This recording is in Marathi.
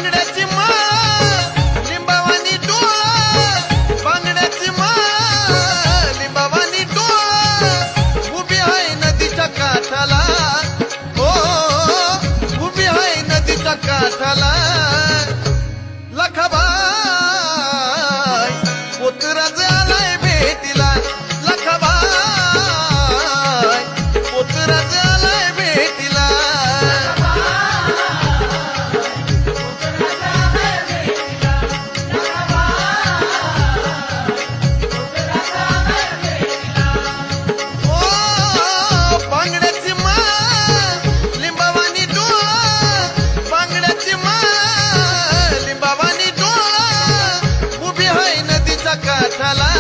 बांगड्याची माळ लिंबावानी डोळा, बांगड्याची माळ लिंबावानी डोळा, उभी आहे नदीच्या काठाला, हो उभी आहे नदीच्या काठाला. लखाबाई पोतराज आलाय भेटीला, लखाबाई पोतराज आलाय भेटीला. ओ बांगड्याची माळ लिंबावानी डोळा, बांगड्याची माळ लिंबावानी डोळा, उभी आहे नदीच्या काठाला.